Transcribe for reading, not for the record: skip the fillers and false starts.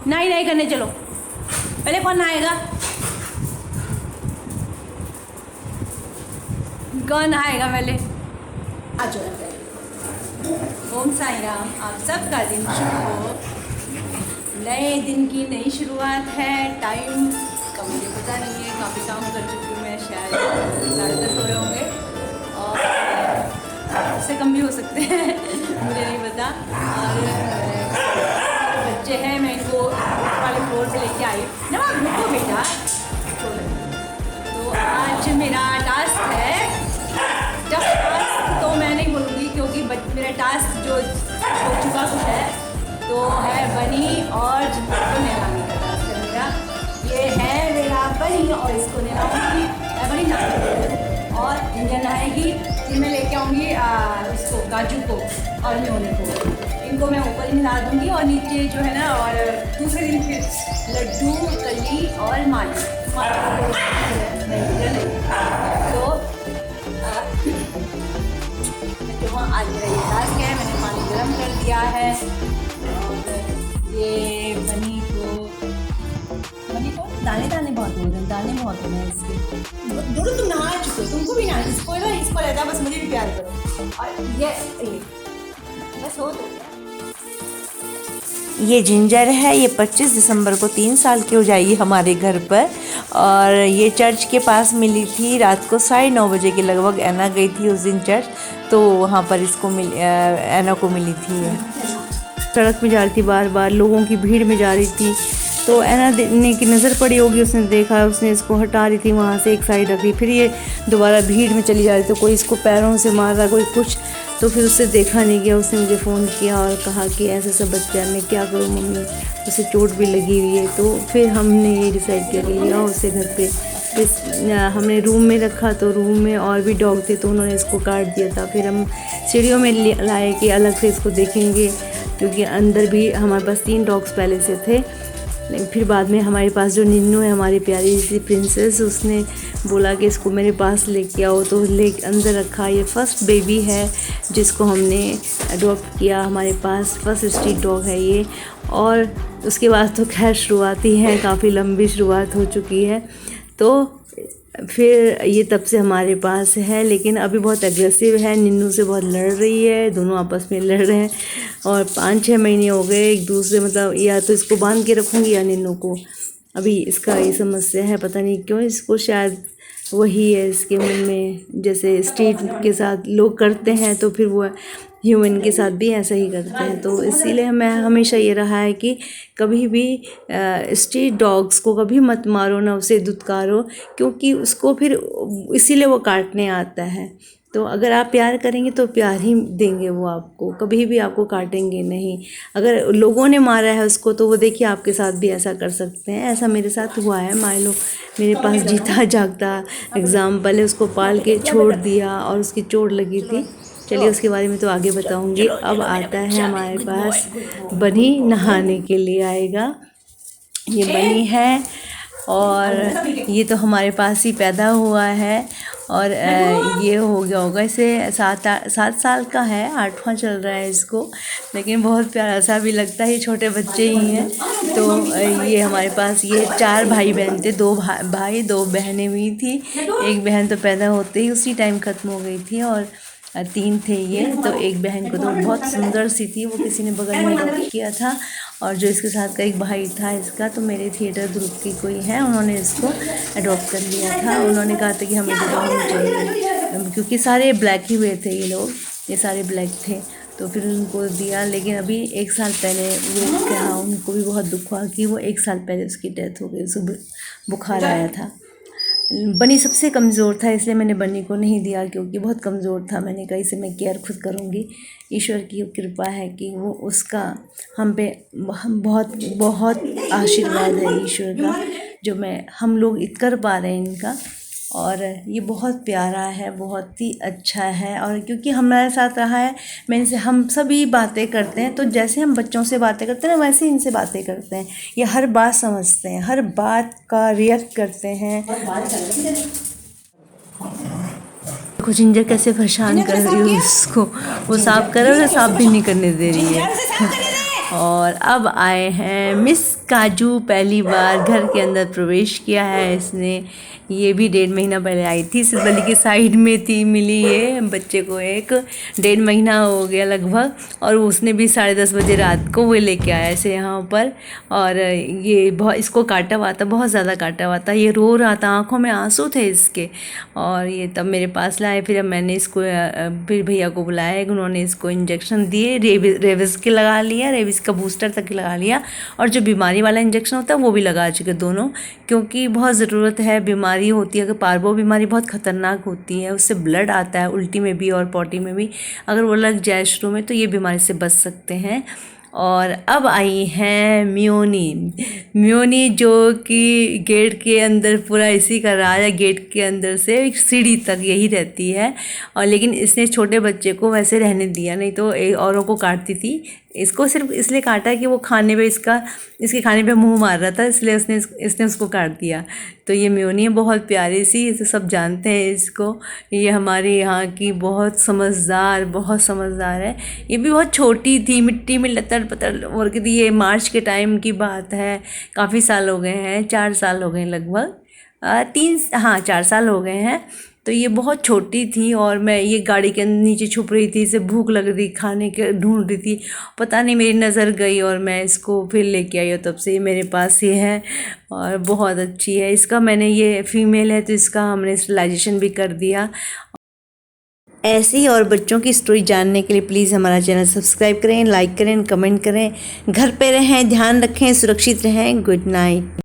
नाई नाई करने चलो। पहले कौन नहाएगा? कौन नहाएगा पहले? आ जाओ। ओम साई राम। आप सबका दिन शुरू हो। नए दिन की नई शुरुआत है। टाइम का मुझे पता नहीं है, काफ़ी काम कर चुकी हूँ मैं, शायद 10:30 हो रहे होंगे और उससे कम भी हो सकते हैं मुझे नहीं पता। और बच्चे हैं, मैं इनको वाले फ्लोर से लेके आई ना, रुको बेटा। तो आज मेरा टास्क है, टफ टास्क तो मैं नहीं बोलूँगी क्योंकि मेरा टास्क जो हो चुका कुछ है, तो है बनी और जिंजर को नहलाने का टास्क है मेरा। ये है मेरा बनी और इसको नहलाऊंगी मैं, बनी नहाएगी और जिंजर नहाएगी। फिर मैं लेके आऊँगी इसको, काजू को और मेयोने को, इनको मैं ऊपर ही नहा दूँगी और नीचे जो है ना, और दूसरे दिन फिर लड्डू, कली और माली तो आज मेरा ये टास्क है। मैंने पानी गर्म कर दिया है और ये बनी को दाने दाने बहुत हो रहे हैं, दाने बहुत हो रहे हैं इसके। दोनों तुम नहा चुके हो, तुमको भी नहा, इसको रहता है बस मुझे भी प्यार करो। और ये बस हो तो ये जिंजर है, ये 25 दिसंबर को 3 साल की हो जाएगी हमारे घर पर। और ये चर्च के पास मिली थी, रात को 9:30 बजे के लगभग ऐना गई थी उस दिन चर्च, तो वहाँ पर इसको ऐना को मिली थी। सड़क में जा रही थी, बार बार लोगों की भीड़ में जा रही थी, तो ऐना देखने की नज़र पड़ी होगी, उसने देखा, उसने इसको हटा रही थी वहाँ से, एक साइड रख दी, फिर ये दोबारा भीड़ में चली जा रही, तो कोई इसको पैरों से मार रहा, कोई कुछ, तो फिर उससे देखा नहीं गया। उसने मुझे फ़ोन किया और कहा कि ऐसे सब बच्चा, मैं क्या करूँ मम्मी, उसे चोट भी लगी हुई है। तो फिर हमने ये डिसाइड किया कि लिया उसे घर पे। फिर हमने रूम में रखा, तो रूम में और भी डॉग थे, तो उन्होंने इसको काट दिया था। फिर हम सीढ़ियों में लाए कि अलग से इसको देखेंगे, क्योंकि अंदर भी हमारे पास 3 डॉग्स पहले से थे। लेकिन फिर बाद में हमारे पास जो निन्नू है, हमारी प्यारी सी प्रिंसेस, उसने बोला कि इसको मेरे पास लेके आओ, तो ले अंदर रखा। ये फर्स्ट बेबी है जिसको हमने अडॉप्ट किया हमारे पास, फर्स्ट स्ट्रीट डॉग है ये। और उसके बाद तो खैर शुरुआती है, काफ़ी लंबी शुरुआत हो चुकी है। तो फिर ये तब से हमारे पास है, लेकिन अभी बहुत एग्रेसिव है, निन्नू से बहुत लड़ रही है, दोनों आपस में लड़ रहे हैं। और 5-6 महीने हो गए एक दूसरे, मतलब या तो इसको बांध के रखूँगी या निन्नू को। अभी इसका ये समस्या है, पता नहीं क्यों इसको, शायद वही है इसके मन में, जैसे स्ट्रीट के साथ लोग करते हैं तो फिर वो ह्यूमन के साथ भी ऐसा ही करते हैं। तो इसीलिए मैं हमेशा ये रहा है कि कभी भी स्ट्रीट डॉग्स को कभी मत मारो, ना उसे दुत्कारो, क्योंकि उसको फिर इसीलिए वो काटने आता है। तो अगर आप प्यार करेंगे तो प्यार ही देंगे वो आपको, कभी भी आपको काटेंगे नहीं। अगर लोगों ने मारा है उसको, तो वो देखिए आपके साथ भी ऐसा कर सकते हैं। ऐसा मेरे साथ हुआ है। मान लो मेरे पास जीता जागता एग्ज़ाम्पल है, उसको पाल के छोड़ दिया और उसकी चोट लगी थी। चलिए उसके बारे में तो आगे बताऊंगी। अब आता है हमारे पास बनी, नहाने के लिए आएगा। ये बनी है और ये तो हमारे पास ही पैदा हुआ है, और ये हो गया होगा इसे 7 साल का है, 8वां चल रहा है इसको, लेकिन बहुत प्यारा सा भी लगता है, ये छोटे बच्चे ही हैं। तो ये हमारे पास ये 4 भाई बहन थे, 2 भाई 2 बहनें हुई थी। एक बहन तो पैदा होते ही उसी टाइम ख़त्म हो गई थी, और 3 थे ये। तो एक बहन को तो बहुत सुंदर सी थी, वो किसी ने बगल में अडॉप्ट किया था। और जो इसके साथ का एक भाई था इसका, तो मेरे थिएटर ग्रुप की कोई है, उन्होंने इसको अडॉप्ट कर लिया था। उन्होंने कहा था कि हमें डॉग चाहिए, क्योंकि सारे ब्लैक ही हुए थे, ये लोग ये सारे ब्लैक थे, तो फिर उनको दिया। लेकिन अभी 1 साल पहले वो क्या, उनको भी बहुत दुख हुआ कि वो 1 साल पहले उसकी डेथ हो गई, उसको बुखार आया था। बनी सबसे कमज़ोर था, इसलिए मैंने बनी को नहीं दिया, क्योंकि बहुत कमज़ोर था। मैंने कहा इसे मैं केयर खुद करूँगी। ईश्वर की कृपा है कि वो उसका हम पे बहुत बहुत आशीर्वाद है ईश्वर का, जो हम लोग कर पा रहे हैं इनका। और ये बहुत प्यारा है, बहुत ही अच्छा है। और क्योंकि हमारे साथ रहा है, मैं इनसे, हम सभी बातें करते हैं, तो जैसे हम बच्चों से बातें करते हैं ना, वैसे इनसे बातें करते हैं। ये हर बात समझते हैं, हर बात का रिएक्ट करते हैं। देखो जिंजर कैसे परेशान कर रही है उसको, वो साफ कर रहा है, साफ भी नहीं करने दे रही है। और अब आए हैं मिस काजू, पहली बार घर के अंदर प्रवेश किया है इसने। ये भी 1.5 महीना पहले आई थी, सिरबली के साइड में थी, मिली ये बच्चे को 1.5 महीना हो गया लगभग। और उसने भी 10:30 बजे रात को वो लेके आया इसे यहाँ पर। और ये बहुत इसको काटा हुआ था, बहुत ज़्यादा काटा हुआ था, ये रो रहा था, आँखों में आंसू थे इसके। और ये तब मेरे पास लाए, फिर अब मैंने इसको फिर भैया को बुलाया, उन्होंने इसको इंजेक्शन दिए, रेबीज़ के लगा लिया, रेबीज़ का बूस्टर तक लगा लिया, और जो बीमारी वाला इंजेक्शन होता है वो भी लगा चुके दोनों, क्योंकि बहुत ज़रूरत है। बीमारी होती है, अगर पार्बो बीमारी बहुत ख़तरनाक होती है, उससे ब्लड आता है उल्टी में भी और पॉटी में भी, अगर वो लग जाए शुरू में तो ये बीमारी से बच सकते हैं। और अब आई हैं म्योनी जो कि गेट के अंदर पूरा इसी का राज है, गेट के अंदर से सीढ़ी तक यही रहती है। और लेकिन इसने छोटे बच्चे को वैसे रहने दिया, नहीं तो औरों को काटती थी। इसको सिर्फ इसलिए काटा कि वो खाने पे इसके खाने पे मुंह मार रहा था, इसलिए इसने उसको काट दिया। तो ये म्योनी है, बहुत प्यारी सी, इसे सब जानते हैं इसको। ये हमारे यहाँ की बहुत समझदार है। ये भी बहुत छोटी थी, मिट्टी में लतर पतर और के थी। ये मार्च के टाइम की बात है, काफ़ी साल हो गए हैं, 4 साल हो गए लगभग, 4 साल हो गए हैं। तो ये बहुत छोटी थी और मैं ये गाड़ी के नीचे छुप रही थी, इसे भूख लग रही, खाने के ढूंढ रही थी, पता नहीं मेरी नज़र गई और मैं इसको फिर लेके आई, और तब से ये मेरे पास ही है और बहुत अच्छी है। इसका मैंने, ये फीमेल है तो इसका हमने स्टरलाइजेशन भी कर दिया। ऐसी और बच्चों की स्टोरी जानने के लिए प्लीज़ हमारा चैनल सब्सक्राइब करें, लाइक करें, कमेंट करें। घर पे रहें, ध्यान रखें, सुरक्षित रहें। Good night.